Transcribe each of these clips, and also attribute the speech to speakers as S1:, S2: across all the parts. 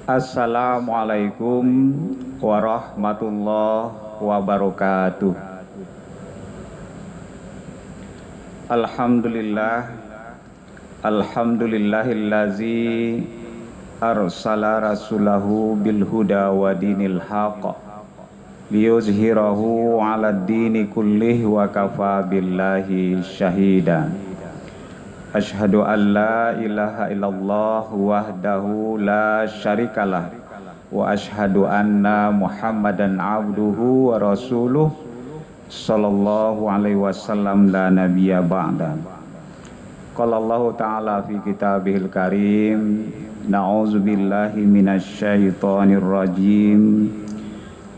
S1: Assalamualaikum warahmatullahi wabarakatuh. Alhamdulillahillazi arsala rasulahu bil huda wa dinil haqq liyuzhirahu 'alad dini kullih wa kafa billahi syahida. Asyhadu an la ilaha illallah wahdahu la syarikalah wa asyhadu anna Muhammadan abduhu wa rasuluh sallallahu alaihi wasallam la nabiyya ba'da. Qala Allah ta'ala fi kitabihil karim, na'udzubillahi minasyaitonir rajim.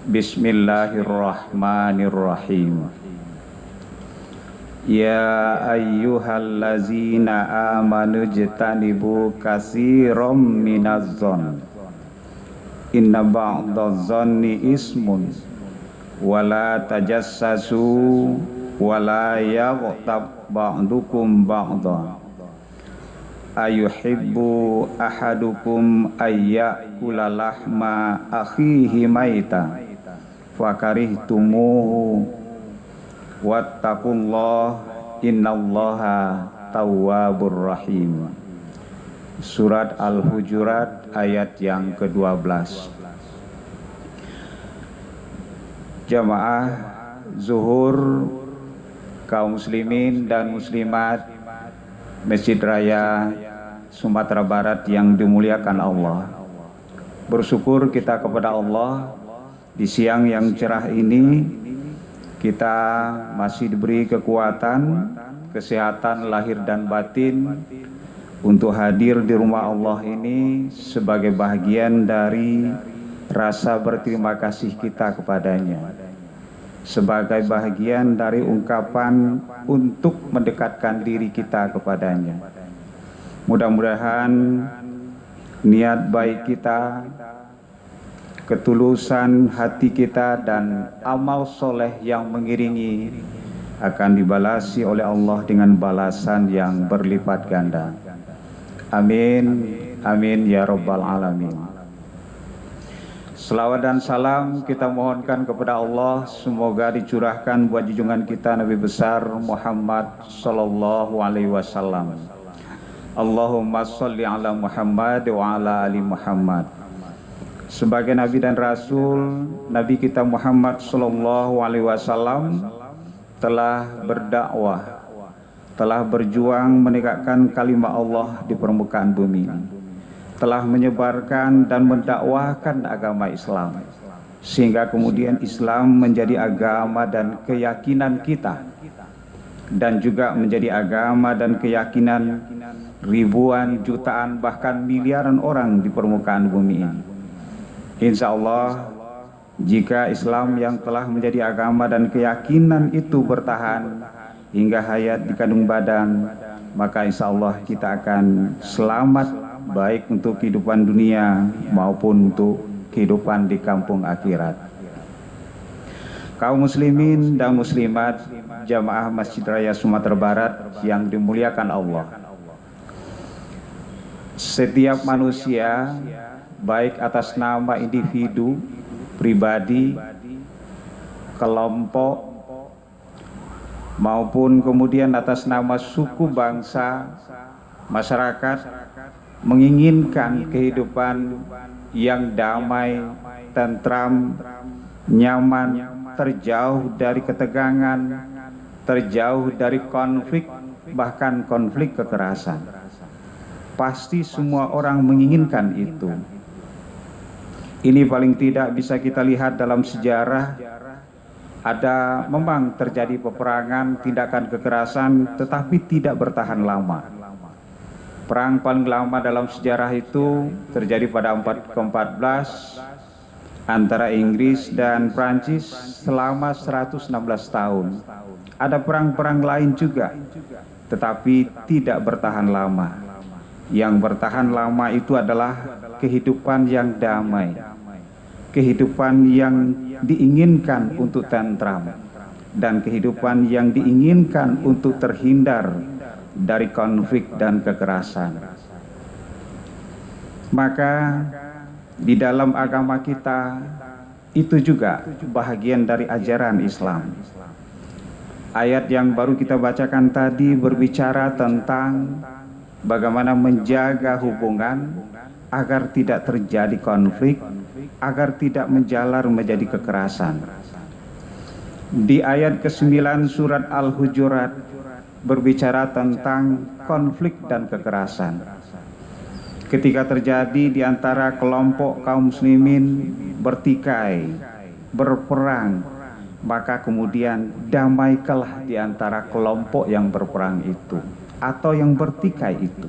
S1: Bismillahirrahmanirrahim. Ya ayyuhallazina amanu jtanibu katsiran minadh-dhonn inna ba'dadh-dhonni ismun wala tajassasu wala yaghtab ba'dukum ba'dha ayuhibbu ahadukum ayyakula lahma akhihi maita fakarihtumuhu wattaqullah innallaha tawwabur rahim. Surat Al-Hujurat ayat yang ke-12. Jamaah zuhur kaum muslimin dan muslimat Masjid Raya Sumatera Barat yang dimuliakan Allah. Bersyukur kita kepada Allah di siang yang cerah ini kita masih diberi kekuatan, kesehatan lahir dan batin untuk hadir di rumah Allah ini sebagai bahagian dari rasa berterima kasih kita kepadanya, sebagai bahagian dari ungkapan untuk mendekatkan diri kita kepadanya. Mudah-mudahan niat baik kita, ketulusan hati kita dan amal soleh yang mengiringi akan dibalasi oleh Allah dengan balasan yang berlipat ganda. Amin, amin ya rabbal alamin. Selawat dan salam kita mohonkan kepada Allah, semoga dicurahkan buat junjungan kita Nabi besar Muhammad sallallahu alaihi wasallam. Allahumma sholli ala Muhammad wa ala ali Muhammad. Sebagai Nabi dan Rasul, Nabi kita Muhammad sallallahu alaihi wasallam telah berdakwah, telah berjuang menegakkan kalimat Allah di permukaan bumi, telah menyebarkan dan mendakwahkan agama Islam, sehingga kemudian Islam menjadi agama dan keyakinan kita, dan juga menjadi agama dan keyakinan ribuan, jutaan, bahkan miliaran orang di permukaan bumi ini. Insya Allah, jika Islam yang telah menjadi agama dan keyakinan itu bertahan hingga hayat di kandung badan, maka insya Allah kita akan selamat baik untuk kehidupan dunia maupun untuk kehidupan di kampung akhirat. Kaum muslimin dan muslimat jamaah Masjid Raya Sumatera Barat yang dimuliakan Allah, setiap manusia baik atas nama individu, pribadi, kelompok, maupun kemudian atas nama suku, bangsa, masyarakat, menginginkan kehidupan yang damai, tentram, nyaman, terjauh dari ketegangan, terjauh dari konflik, bahkan konflik kekerasan. Pasti semua orang menginginkan itu. Ini paling tidak bisa kita lihat dalam sejarah, ada memang terjadi peperangan, tindakan kekerasan, tetapi tidak bertahan lama. Perang paling lama dalam sejarah itu terjadi pada abad ke-14 antara Inggris dan Prancis selama 116 tahun. Ada perang-perang lain juga, tetapi tidak bertahan lama. Yang bertahan lama itu adalah kehidupan yang damai, kehidupan yang diinginkan untuk tentram, dan kehidupan yang diinginkan untuk terhindar dari konflik dan kekerasan. Maka di dalam agama kita itu juga bahagian dari ajaran Islam. Ayat yang baru kita bacakan tadi berbicara tentang bagaimana menjaga hubungan agar tidak terjadi konflik, agar tidak menjalar menjadi kekerasan. Di ayat ke-9 surat Al-Hujurat berbicara tentang konflik dan kekerasan. Ketika terjadi di antara kelompok kaum muslimin bertikai, berperang, maka kemudian damaikanlah di antara kelompok yang berperang itu atau yang bertikai itu.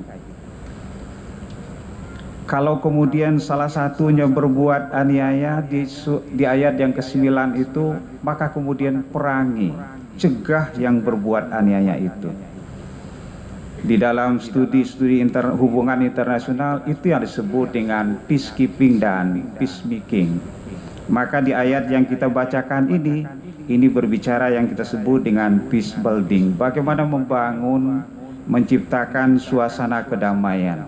S1: Kalau kemudian salah satunya berbuat aniaya di ayat yang ke-9 itu, maka kemudian perangi, cegah yang berbuat aniaya itu. Di dalam studi-studi hubungan internasional itu yang disebut dengan peacekeeping dan peacemaking. Maka di ayat yang kita bacakan ini berbicara yang kita sebut dengan peace building. Bagaimana membangun, menciptakan suasana kedamaian.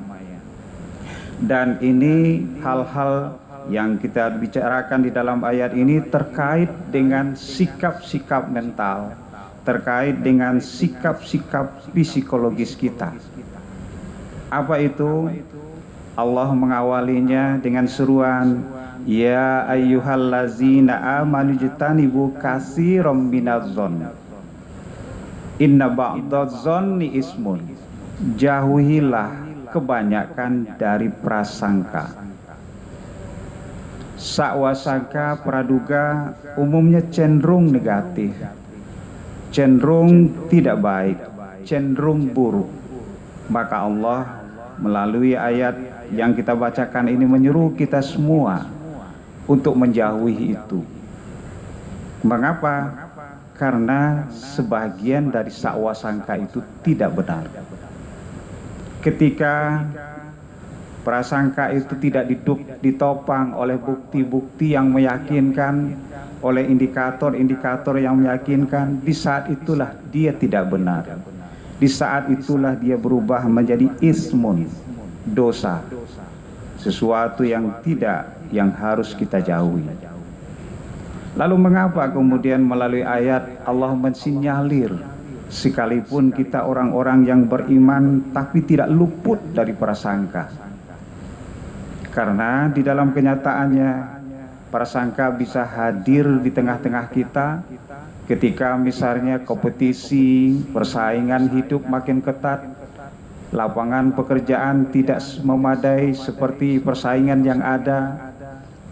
S1: Dan ini hal-hal yang kita bicarakan di dalam ayat ini terkait dengan sikap-sikap mental, terkait dengan sikap-sikap psikologis kita. Apa itu? Allah mengawalinya dengan seruan, ya ayyuhallazina amanu jtanibu katsiran minadh-dhon. Inna ba'dadh-dhonni ismun. Jauhilah kebanyakan dari prasangka. Sakwasangka praduga umumnya cenderung negatif, cenderung tidak baik, cenderung buruk. Maka Allah melalui ayat yang kita bacakan ini menyuruh kita semua untuk menjauhi itu. Mengapa? Karena sebagian dari sakwasangka itu tidak benar. Ketika prasangka itu tidak ditopang oleh bukti-bukti yang meyakinkan, oleh indikator-indikator yang meyakinkan, di saat itulah dia tidak benar. Di saat itulah dia berubah menjadi ismun, dosa, sesuatu yang harus kita jauhi. Lalu mengapa kemudian melalui ayat Allah mensinyalir, sekalipun kita orang-orang yang beriman tapi tidak luput dari prasangka? Karena di dalam kenyataannya prasangka bisa hadir di tengah-tengah kita ketika misalnya kompetisi, persaingan hidup makin ketat, lapangan pekerjaan tidak memadai seperti persaingan yang ada,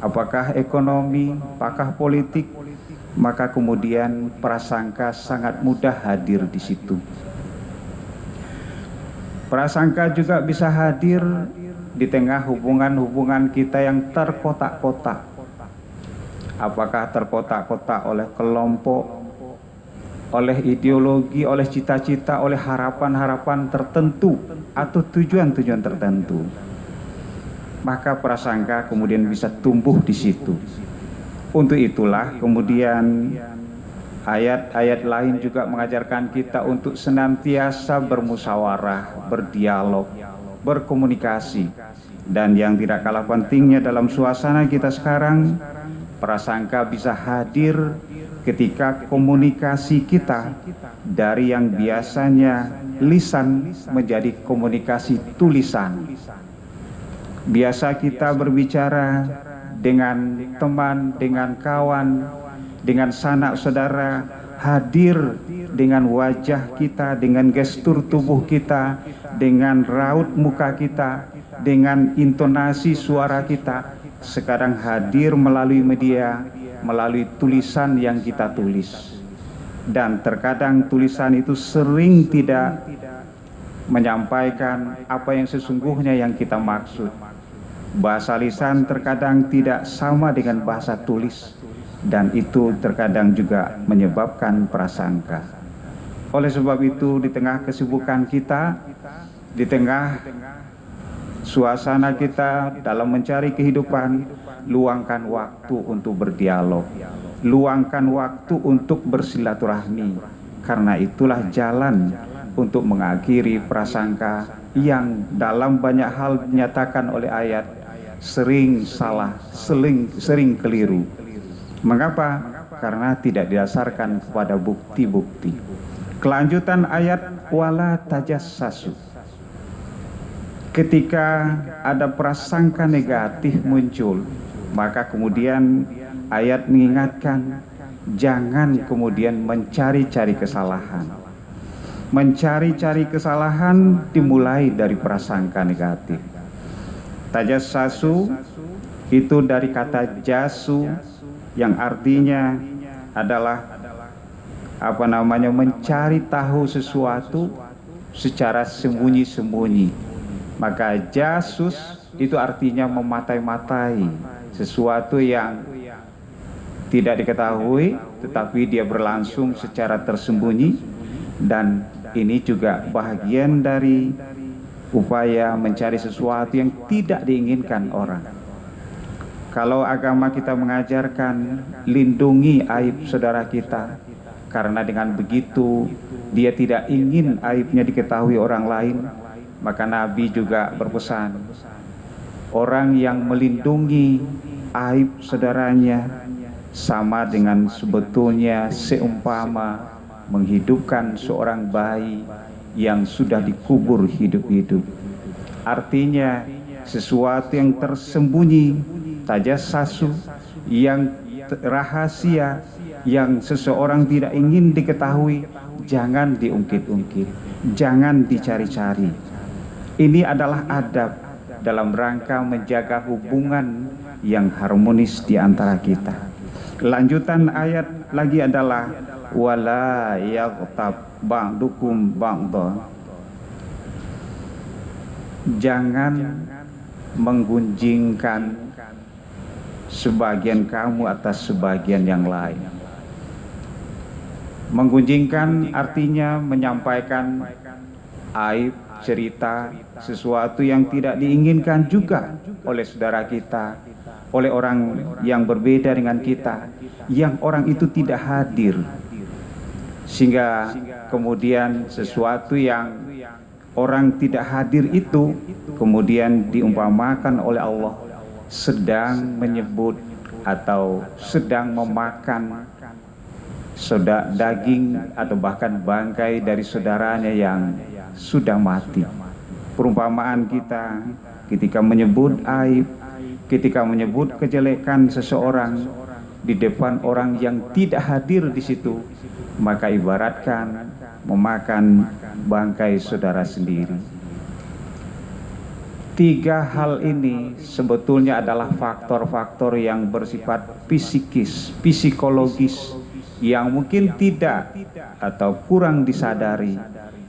S1: apakah ekonomi, apakah politik, maka kemudian prasangka sangat mudah hadir di situ. Prasangka juga bisa hadir di tengah hubungan-hubungan kita yang terkotak-kotak. Apakah terkotak-kotak oleh kelompok, oleh ideologi, oleh cita-cita, oleh harapan-harapan tertentu atau tujuan-tujuan tertentu. Maka prasangka kemudian bisa tumbuh di situ. Untuk itulah kemudian ayat-ayat lain juga mengajarkan kita untuk senantiasa bermusyawarah, berdialog, berkomunikasi. Dan yang tidak kalah pentingnya dalam suasana kita sekarang, prasangka bisa hadir ketika komunikasi kita dari yang biasanya lisan menjadi komunikasi tulisan. Biasa kita berbicara dengan teman, dengan kawan, dengan sanak saudara, hadir dengan wajah kita, dengan gestur tubuh kita, dengan raut muka kita, dengan intonasi suara kita. Sekarang hadir melalui media, melalui tulisan yang kita tulis. Dan terkadang tulisan itu sering tidak menyampaikan apa yang sesungguhnya yang kita maksud. Bahasa lisan terkadang tidak sama dengan bahasa tulis, dan itu terkadang juga menyebabkan prasangka. Oleh sebab itu, di tengah kesibukan kita, di tengah suasana kita dalam mencari kehidupan, luangkan waktu untuk berdialog, luangkan waktu untuk bersilaturahmi, karena itulah jalan untuk mengakhiri prasangka yang dalam banyak hal dinyatakan oleh ayat sering salah, sering keliru. Mengapa? Karena tidak didasarkan kepada bukti-bukti. Kelanjutan ayat wala tajassasu. Ketika ada prasangka negatif muncul, maka kemudian ayat mengingatkan jangan kemudian mencari-cari kesalahan. Mencari-cari kesalahan dimulai dari prasangka negatif. Tajassasu itu dari kata jasu yang artinya adalah mencari tahu sesuatu secara sembunyi-sembunyi. Maka jasus itu artinya mematai-matai sesuatu yang tidak diketahui tetapi dia berlangsung secara tersembunyi, dan ini juga bahagian dari upaya mencari sesuatu yang tidak diinginkan orang. Kalau agama kita mengajarkan lindungi aib saudara kita, karena dengan begitu dia tidak ingin aibnya diketahui orang lain, maka Nabi juga berpesan, orang yang melindungi aib saudaranya sama dengan sebetulnya seumpama menghidupkan seorang bayi yang sudah dikubur hidup-hidup. Artinya sesuatu yang tersembunyi, tajassasu, yang rahasia, yang seseorang tidak ingin diketahui, jangan diungkit-ungkit, jangan dicari-cari. Ini adalah adab dalam rangka menjaga hubungan yang harmonis di antara kita. Lanjutan ayat lagi adalah wala yaghtab ba'dukum ba'dha. Jangan menggunjingkan sebagian kamu atas sebagian yang lain. Menggunjingkan artinya menyampaikan aib, cerita, sesuatu yang tidak diinginkan juga oleh saudara kita, oleh orang yang berbeda dengan kita, yang orang itu tidak hadir, sehingga kemudian sesuatu yang orang tidak hadir itu kemudian diumpamakan oleh Allah sedang menyebut atau sedang memakan daging atau bahkan bangkai dari saudaranya yang sudah mati. Perumpamaan kita ketika menyebut aib, ketika menyebut kejelekan seseorang di depan orang yang tidak hadir di situ, maka ibaratkan memakan bangkai saudara sendiri. Tiga hal ini sebetulnya adalah faktor-faktor yang bersifat psikis, psikologis, yang mungkin tidak atau kurang disadari,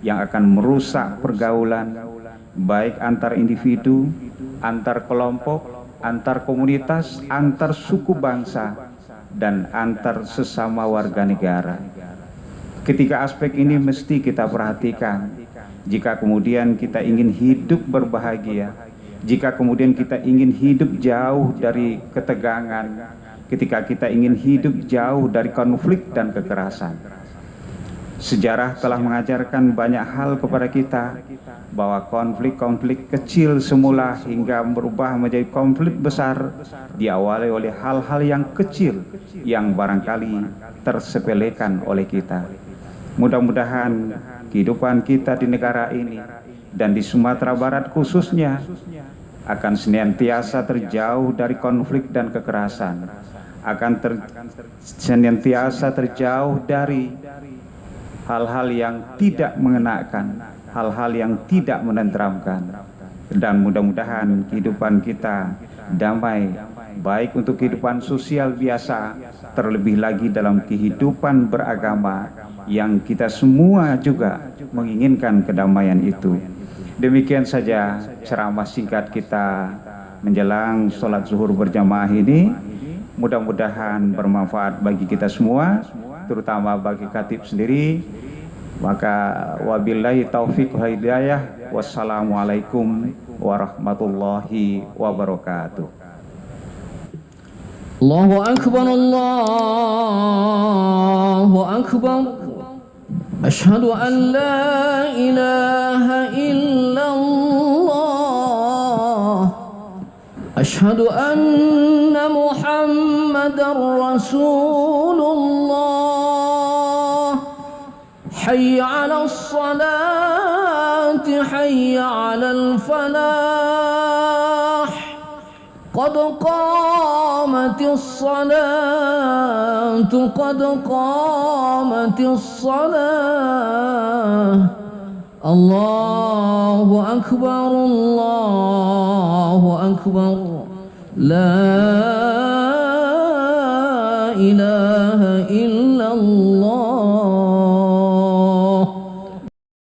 S1: yang akan merusak pergaulan baik antar individu, antar kelompok, antar komunitas, antar suku bangsa, dan antar sesama warga negara. Ketiga aspek ini mesti kita perhatikan jika kemudian kita ingin hidup berbahagia, jika kemudian kita ingin hidup jauh dari ketegangan, ketika kita ingin hidup jauh dari konflik dan kekerasan. Sejarah telah mengajarkan banyak hal kepada kita, bahwa konflik-konflik kecil semula hingga berubah menjadi konflik besar diawali oleh hal-hal yang kecil yang barangkali tersepelekan oleh kita. Mudah-mudahan kehidupan kita di negara ini dan di Sumatera Barat khususnya akan senantiasa terjauh dari konflik dan kekerasan, akan senantiasa terjauh dari hal-hal yang tidak mengenakan, hal-hal yang tidak menenteramkan, dan mudah-mudahan kehidupan kita damai, baik untuk kehidupan sosial biasa, terlebih lagi dalam kehidupan beragama yang kita semua juga menginginkan kedamaian itu. Demikian saja ceramah singkat kita menjelang sholat zuhur berjamaah ini. Mudah-mudahan bermanfaat bagi kita semua, terutama bagi khatib sendiri. Maka wabillahi taufiq wal hidayah. Wassalamualaikum warahmatullahi wabarakatuh.
S2: Allahu akbar, Allahu akbar. Asyhadu an la ilaha illallah. أشهد أن محمدا رسول الله حي على الصلاة حي على الفلاح قد قامت الصلاة قد قامت الصلاة الله أكبر لا